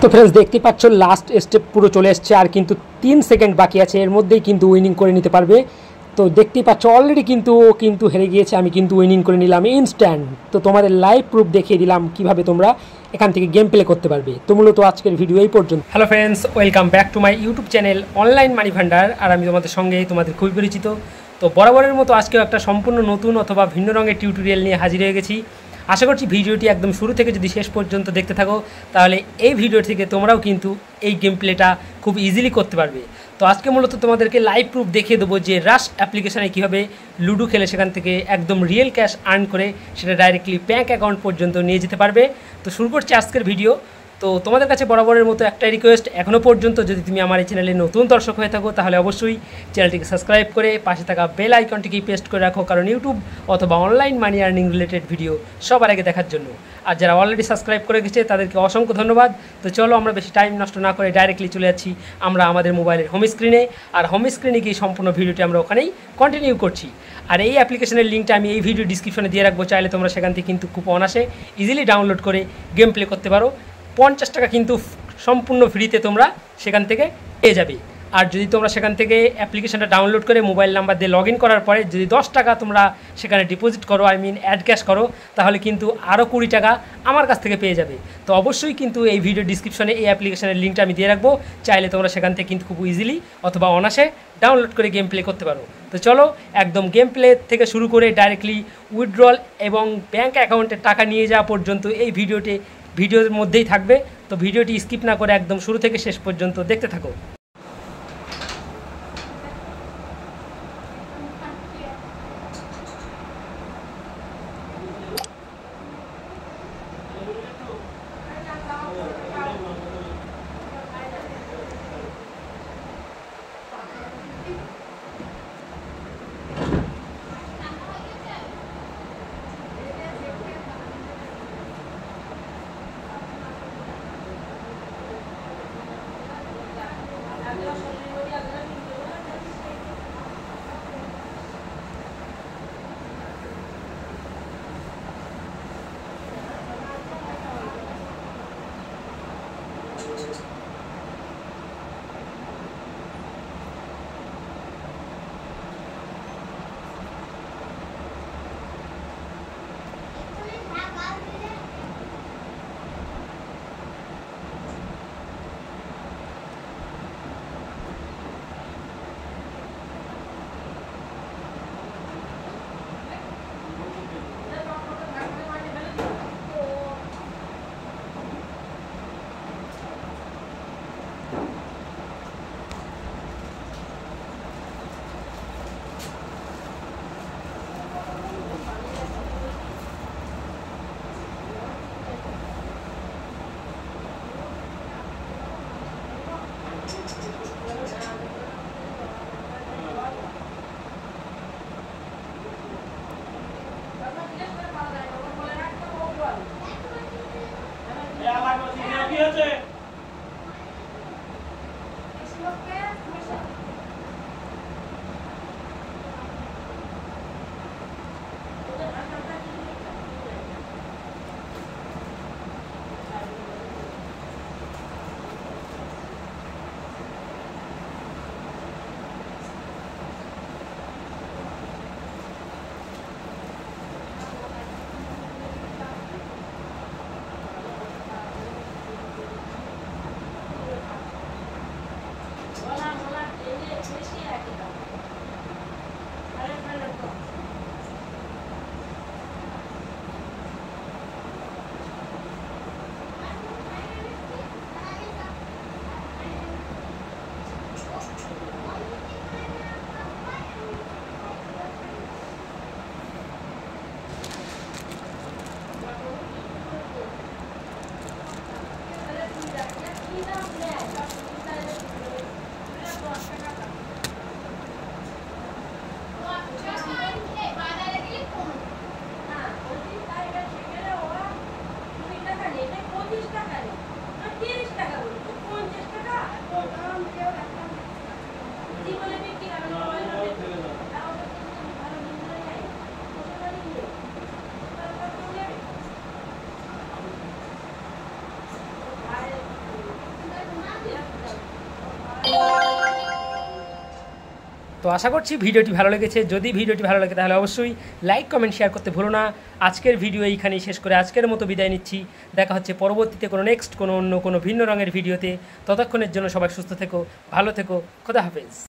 তো फ्रेंड्स দেখতে পাচ্ছ লাস্ট স্টেপ পুরো চলে এসেছে আর কিন্তু 3 সেকেন্ড বাকি আছে এর মধ্যেই কিন্তু উইনিং করে নিতে পারবে। তো দেখতেই পাচ্ছ অলরেডি কিন্তু ও কিন্তু হেরে গিয়েছে, আমি কিন্তু উইনিং করে নিলাম ইনস্ট্যান্ট। তো তোমাদের লাইভ প্রুফ দেখিয়ে দিলাম কিভাবে তোমরা এখান থেকে গেম প্লে করতে পারবে। তো মূলত আজকের ভিডিও এই পর্যন্ত। Hello friends, welcome back to my YouTube channel online money Bhandar. আর আমি তোমাদের সঙ্গে তোমাদের খুবই পরিচিত। তো বরাবরের মতো আজকেও একটা সম্পূর্ণ নতুন অথবা ভিন্ন রঙের টিউটোরিয়াল নিয়ে হাজির হয়ে গেছি। আশা করছি ভিডিওটি একদম শুরু থেকে যদি শেষ পর্যন্ত দেখতে থাকো তাহলে এই ভিডিও থেকে তোমরাও কিন্তু এই গেম প্লেটা খুব ইজিলি করতে পারবে। তো আজকে মূলত তোমাদেরকে লাইভ প্রুফ দেখিয়ে দেবো যে রাশ অ্যাপ্লিকেশানে কীভাবে লুডো খেলে সেখান থেকে একদম রিয়েল ক্যাশ আর্ন করে সেটা ডাইরেক্টলি ব্যাঙ্ক অ্যাকাউন্ট পর্যন্ত নিয়ে যেতে পারবে। তো শুরু করছি আজকের ভিডিও। তো তোমাদের কাছে বরাবরের মতো একটা রিকোয়েস্ট, এখনও পর্যন্ত যদি তুমি আমার এই চ্যানেলে নতুন দর্শক হয়ে থাকো তাহলে অবশ্যই চ্যানেলটিকে সাবস্ক্রাইব করে পাশে থাকা বেল আইকনটিকে পেস্ট করে রাখো, কারণ ইউটিউব অথবা online money earning related video সবার আগে দেখার জন্য। আর যারা অলরেডি সাবস্ক্রাইব করে গেছে তাদেরকে অসংখ্য ধন্যবাদ। তো চলো আমরা বেশি টাইম নষ্ট না করে ডাইরেক্টলি চলে যাচ্ছি আমরা আমাদের মোবাইলের হোম স্ক্রিনে। আর হোম স্ক্রিনে গিয়ে সম্পূর্ণ ভিডিওটি আমরা ওখানেই কন্টিনিউ করছি। আর এই অ্যাপ্লিকেশনের লিঙ্কটা আমি এই ভিডিও ডিসক্রিপশনে দিয়ে রাখবো, চাইলে তোমরা সেখান থেকে কিন্তু খুব অনায়াসে ইজিলি ডাউনলোড করে গেম প্লে করতে পারো। 50 টাকা কিন্তু সম্পূর্ণ ফ্রিতে তোমরা সেখান থেকে পেয়ে যাবে। আর যদি তোমরা সেখান থেকে অ্যাপ্লিকেশনটা ডাউনলোড করে মোবাইল নাম্বার দিয়ে লগ ইন করার পরে যদি 10 টাকা তোমরা সেখানে ডিপোজিট করো, অ্যাড ক্যাশ করো, তাহলে কিন্তু আরও 20 টাকা আমার কাছ থেকে পেয়ে যাবে। তো অবশ্যই কিন্তু এই ভিডিও ডিসক্রিপশনে এই অ্যাপ্লিকেশনের লিঙ্কটা আমি দিয়ে রাখবো, চাইলে তোমরা সেখান থেকে কিন্তু খুব ইজিলি অথবা অনায়াসে ডাউনলোড করে গেম প্লে করতে পারো। তো চলো একদম গেম প্লে থেকে শুরু করে ডাইরেক্টলি উইথড্রল এবং ব্যাঙ্ক অ্যাকাউন্টে টাকা নিয়ে যাওয়া পর্যন্ত এই ভিডিওর মধ্যেই থাকবে। তো ভিডিওটি স্কিপ না করে একদম শুরু থেকে শেষ পর্যন্ত দেখতে থাকো। তো আশা করছি ভিডিওটি ভালো লেগেছে। যদি ভিডিওটি ভালো লাগে তাহলে অবশ্যই লাইক কমেন্ট শেয়ার করতে ভুলো না। আজকের ভিডিও এইখানেই শেষ করে আজকের মতো বিদায় নিচ্ছি। দেখা হচ্ছে পরবর্তীতে কোনো নেক্সট কোনো অন্য কোনো ভিন্ন রঙের ভিডিওতে। ততক্ষণের জন্য সবাই সুস্থ থেকো, ভালো থেকো, খোদা হাফেজ।